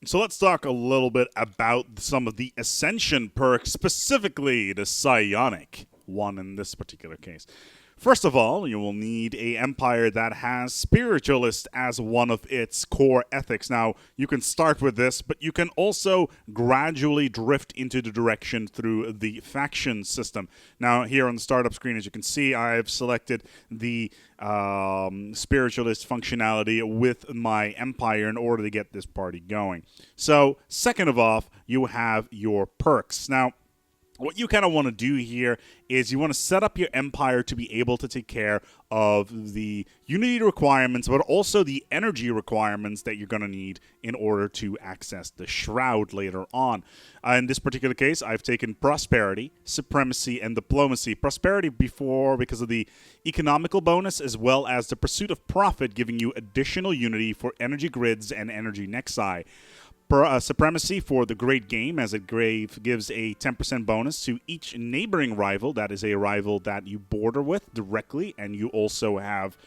So let's talk a little bit about some of the Ascension perks, specifically the Psionic one in this particular case. First of all, you will need a empire that has spiritualist as one of its core ethics. Now, you can start with this, but you can also gradually drift into the direction through the faction system. Now, here on the startup screen, as you can see, I've selected the spiritualist functionality with my empire in order to get this party going. So, second of all, you have your perks. Now, what you kind of want to do here is you want to set up your empire to be able to take care of the unity requirements, but also the energy requirements that you're going to need in order to access the Shroud later on. In this particular case, I've taken prosperity, supremacy, and diplomacy. Prosperity before because of the economical bonus, as well as the pursuit of profit, giving you additional unity for energy grids and energy nexi. Supremacy for the Great Game, as it gives a 10% bonus to each neighboring rival. That is a rival that you border with directly, and you also have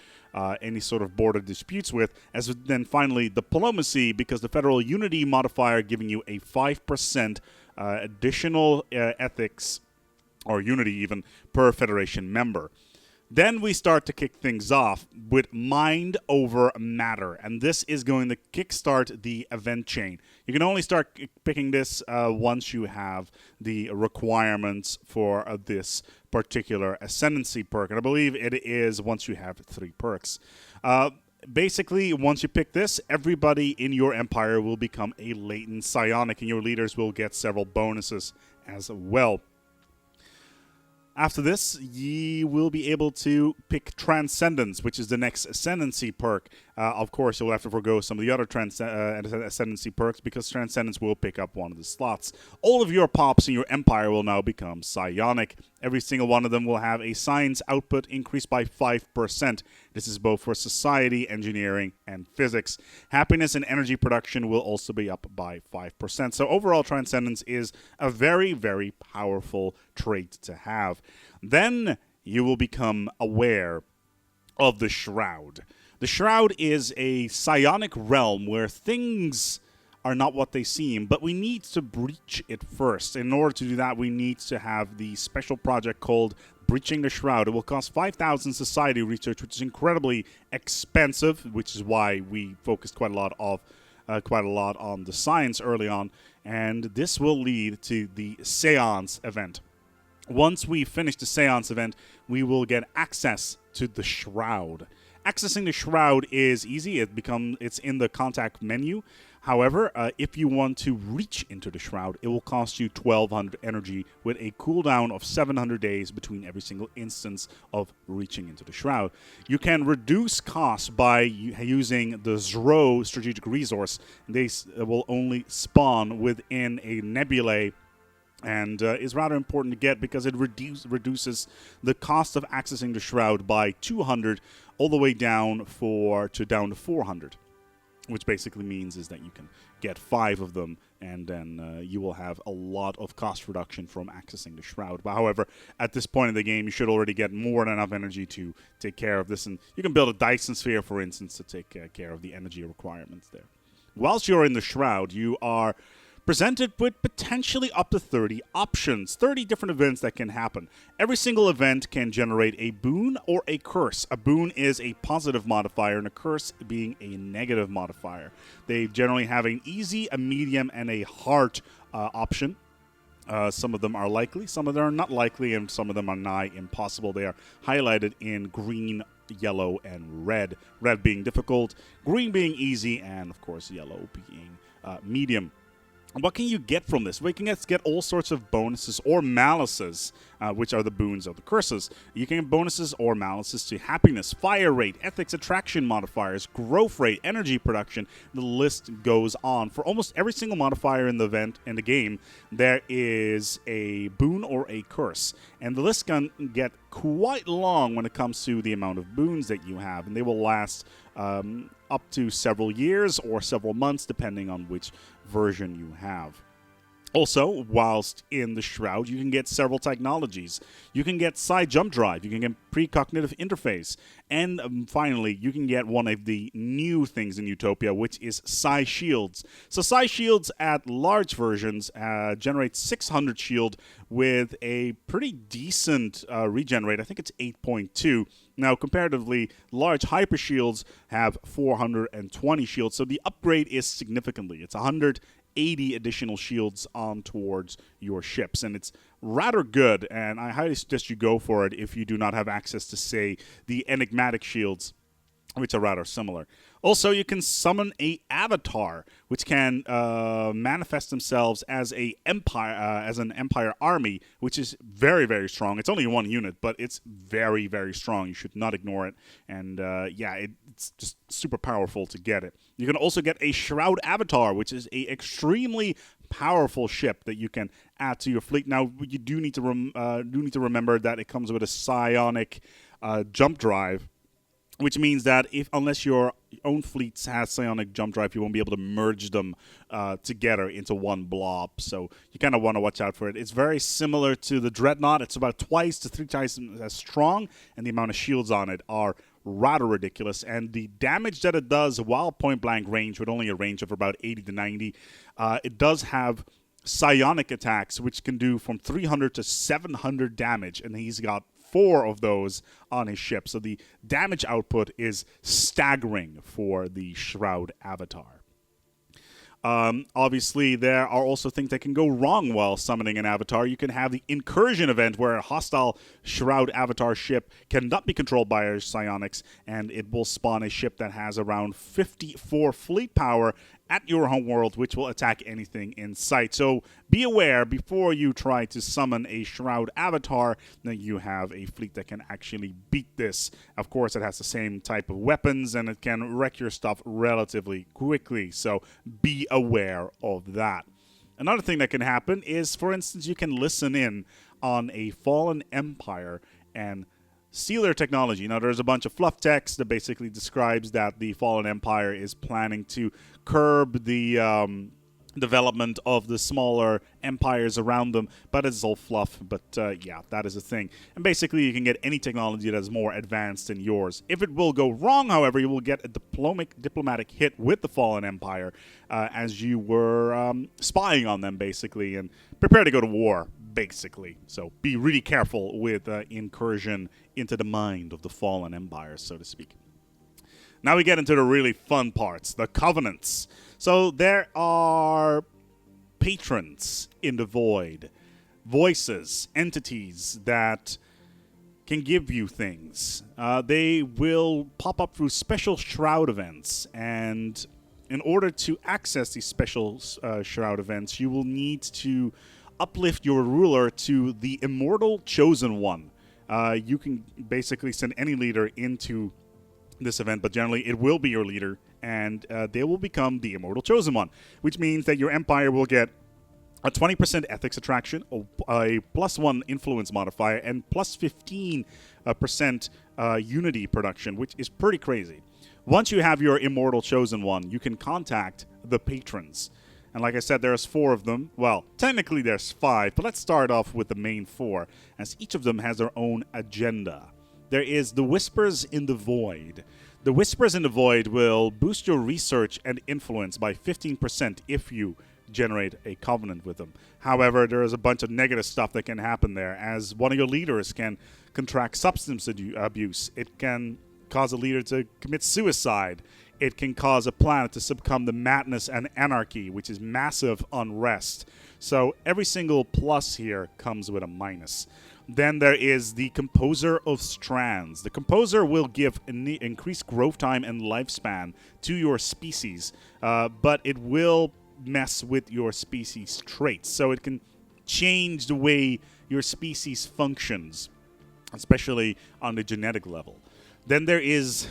any sort of border disputes with. As then finally, diplomacy, because the Federal Unity modifier giving you a 5% additional ethics, or unity even, per Federation member. Then we start to kick things off with Mind over Matter, and this is going to kickstart the event chain. You can only start picking this once you have the requirements for this particular Ascendancy perk, and I believe it is once you have 3 perks. Basically, once you pick this, everybody in your empire will become a latent psionic, and your leaders will get several bonuses as well. After this, ye will be able to pick Transcendence, which is the next Ascendancy perk. Of course, you'll have to forgo some of the other Ascendancy perks because Transcendence will pick up one of the slots. All of your pops in your empire will now become psionic. Every single one of them will have a science output increased by 5%. This is both for society, engineering, and physics. Happiness and energy production will also be up by 5%. So overall, Transcendence is a very, very powerful trait to have. Then you will become aware of the Shroud. The Shroud is a psionic realm where things are not what they seem, but we need to breach it first. In order to do that, we need to have the special project called Breaching the Shroud. It will cost 5,000 society research, which is incredibly expensive, which is why we focused quite a lot on the science early on, and this will lead to the Seance event. Once we finish the Seance event, we will get access to the Shroud. Accessing the Shroud is easy. It's in the contact menu. However, if you want to reach into the Shroud, it will cost you 1,200 energy with a cooldown of 700 days between every single instance of reaching into the Shroud. You can reduce costs by using the Zro strategic resource. They will only spawn within a nebulae, and is rather important to get because it reduces the cost of accessing the Shroud by 200 all the way down to 400, which basically means is that you can get 5 of them, and then you will have a lot of cost reduction from accessing the Shroud. But however, at this point in the game, you should already get more than enough energy to take care of this, and you can build a Dyson Sphere, for instance, to take care of the energy requirements there. Whilst you're in the Shroud, you are presented with potentially up to 30 options, 30 different events that can happen. Every single event can generate a boon or a curse. A boon is a positive modifier, and a curse being a negative modifier. They generally have an easy, a medium, and a hard option. Some of them are likely, some of them are not likely, and some of them are nigh impossible. They are highlighted in green, yellow, and red. Red being difficult, green being easy, and of course yellow being medium. What can you get from this? We can get all sorts of bonuses or malices, which are the boons of the curses. You can get bonuses or malices to happiness, fire rate, ethics, attraction modifiers, growth rate, energy production. The list goes on. For almost every single modifier in the game, there is a boon or a curse. And the list can get quite long when it comes to the amount of boons that you have, and they will last up to several years or several months, depending on which version you have. Also, whilst in the Shroud, you can get several technologies. You can get Psi Jump Drive, you can get Precognitive Interface, and finally, you can get one of the new things in Utopia, which is Psi Shields. So Psi Shields at large versions generate 600 shield with a pretty decent regen rate. I think it's 8.2. Now, comparatively, large Hyper Shields have 420 shields, so the upgrade is significantly. It's 180 additional shields on towards your ships, and it's rather good, and I highly suggest you go for it if you do not have access to, say, the enigmatic shields, which are rather similar. Also, you can summon a avatar, which can manifest themselves as an empire army, which is very, very strong. It's only one unit, but it's very, very strong. You should not ignore it. And yeah, it's just super powerful to get it. You can also get a Shroud avatar, which is a extremely powerful ship that you can add to your fleet. Now, you do need to remember that it comes with a psionic jump drive, which means that unless your own fleet has psionic jump drive, you won't be able to merge them together into one blob. So you kind of want to watch out for it. It's very similar to the Dreadnought. It's about 2 to 3 times as strong, and the amount of shields on it are rather ridiculous. And the damage that it does while point-blank range, with only a range of about 80 to 90, it does have psionic attacks, which can do from 300 to 700 damage, and he's got 4 of those on his ship. So the damage output is staggering for the Shroud avatar. Obviously, there are also things that can go wrong while summoning an avatar. You can have the incursion event where a hostile Shroud avatar ship cannot be controlled by our psionics, and it will spawn a ship that has around 54 fleet power at your home world, which will attack anything in sight. So be aware before you try to summon a Shroud avatar that you have a fleet that can actually beat this. Of course, it has the same type of weapons, and it can wreck your stuff relatively quickly. So be aware of that. Another thing that can happen is, for instance, you can listen in on a fallen empire and steal their technology. Now, there's a bunch of fluff text that basically describes that the Fallen Empire is planning to curb the development of the smaller empires around them, but it's all fluff. But yeah, that is a thing. And basically, you can get any technology that is more advanced than yours. If it will go wrong, however, you will get a diplomatic hit with the Fallen Empire as you were spying on them, basically, and prepare to go to war, basically. So be really careful with incursion into the mind of the Fallen Empire, so to speak. Now we get into the really fun parts, the covenants. So there are patrons in the void, voices, entities that can give you things. They will pop up through special Shroud events, and in order to access these special Shroud events, you will need to uplift your ruler to the Immortal Chosen One. You can basically send any leader into this event, but generally it will be your leader, and they will become the Immortal Chosen One, which means that your empire will get a 20% ethics attraction, a +1 influence modifier, and +15% unity production, which is pretty crazy. Once you have your Immortal Chosen One, you can contact the patrons. And like I said, there's 4 of them. Well, technically there's 5, but let's start off with the main 4, as each of them has their own agenda. There is the Whispers in the Void. The Whispers in the Void will boost your research and influence by 15% if you generate a covenant with them. However, there is a bunch of negative stuff that can happen there, as one of your leaders can contract substance abuse. It can cause a leader to commit suicide. It can cause a planet to succumb to madness and anarchy, which is massive unrest. So every single plus here comes with a minus. Then there is the Composer of Strands. The Composer will give increased growth time and lifespan to your species, but it will mess with your species traits. So it can change the way your species functions, especially on the genetic level. Then there is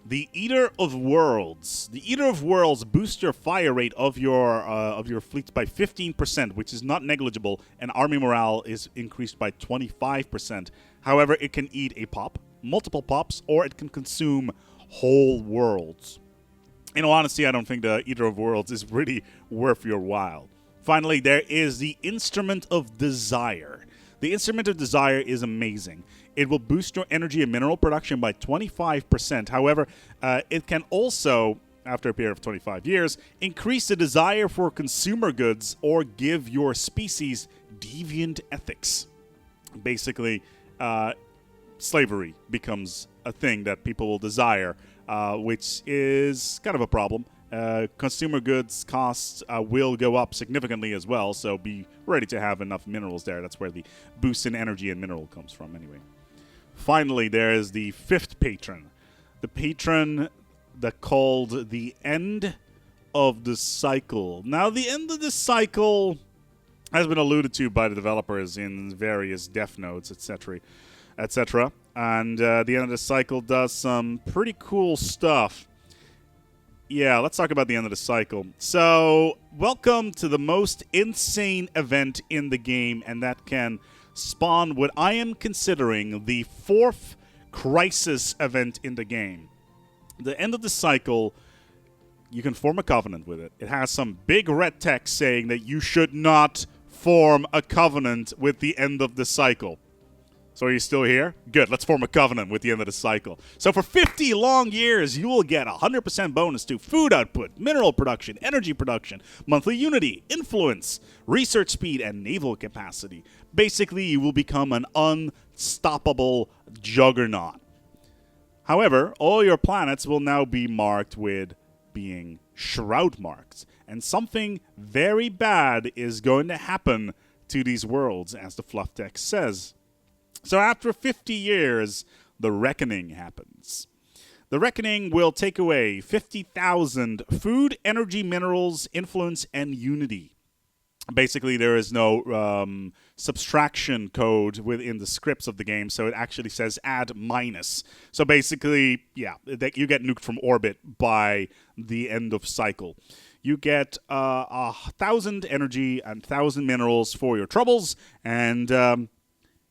the Eater of Worlds. The Eater of Worlds boosts your fire rate of your fleets by 15%, which is not negligible, and army morale is increased by 25%. However, it can eat a pop, multiple pops, or it can consume whole worlds. In all honesty, I don't think the Eater of Worlds is really worth your while. Finally, there is the Instrument of Desire. The Instrument of Desire is amazing. It will boost your energy and mineral production by 25%. However, it can also, after a period of 25 years, increase the desire for consumer goods or give your species deviant ethics. Basically, slavery becomes a thing that people will desire, which is kind of a problem. Consumer goods costs will go up significantly as well, so be ready to have enough minerals there. That's where the boost in energy and mineral comes from anyway. Finally, there is the fifth patron. The patron that called the End of the Cycle. Now, the End of the Cycle has been alluded to by the developers in various dev notes, etc., etc. And the End of the Cycle does some pretty cool stuff. Yeah, let's talk about the End of the Cycle. So, welcome to the most insane event in the game, and that can spawn what I am considering the fourth crisis event in the game. The End of the Cycle, you can form a covenant with it. It has some big red text saying that you should not form a covenant with the End of the Cycle. So are you still here? Good, let's form a covenant with the End of the Cycle. So for 50 long years, you will get 100% bonus to food output, mineral production, energy production, monthly unity, influence, research speed, and naval capacity. Basically, you will become an unstoppable juggernaut. However, all your planets will now be marked with being Shroud marks. And something very bad is going to happen to these worlds, as the fluff text says. So after 50 years, the Reckoning happens. The Reckoning will take away 50,000 food, energy, minerals, influence, and unity. Basically, there is no subtraction code within the scripts of the game, so it actually says add minus. So basically, yeah, you get nuked from orbit by the End of Cycle. You get 1,000 energy and 1,000 minerals for your troubles, and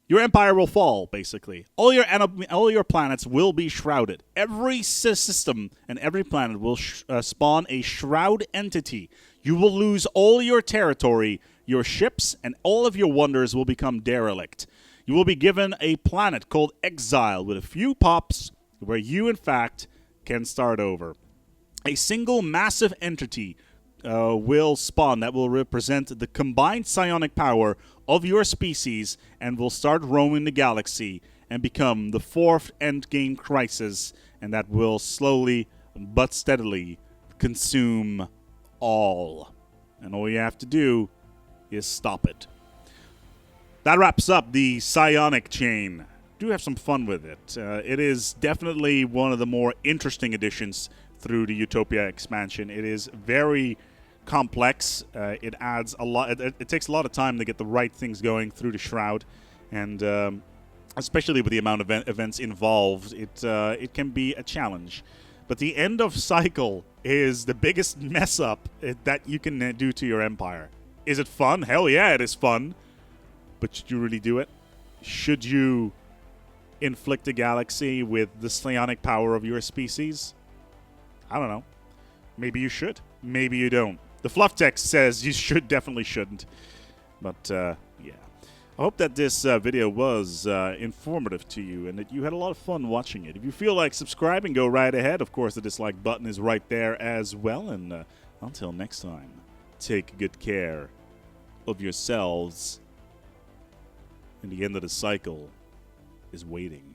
your empire will fall, basically. All your planets will be shrouded. Every system and every planet will spawn a shroud entity. You will lose all your territory, your ships, and all of your wonders will become derelict. You will be given a planet called Exile with a few pops where you, in fact, can start over. A single massive entity will spawn that will represent the combined psionic power of your species and will start roaming the galaxy and become the fourth endgame crisis, and that will slowly but steadily consume all. And all you have to do is stop it. That wraps up the Psionic chain. Do have some fun with it. It is definitely one of the more interesting additions through the Utopia expansion. It is very complex. It adds a lot. It takes a lot of time to get the right things going through the Shroud, and especially with the amount of events involved, it can be a challenge. But the End of Cycle is the biggest mess up that you can do to your empire. Is it fun? Hell yeah, it is fun. But should you really do it? Should you inflict a galaxy with the psionic power of your species? I don't know. Maybe you should. Maybe you don't. The fluff text says you definitely shouldn't. But, yeah. I hope that this video was informative to you and that you had a lot of fun watching it. If you feel like subscribing, go right ahead. Of course, the dislike button is right there as well. And until next time, take good care of yourselves. And the End of the Cycle is waiting.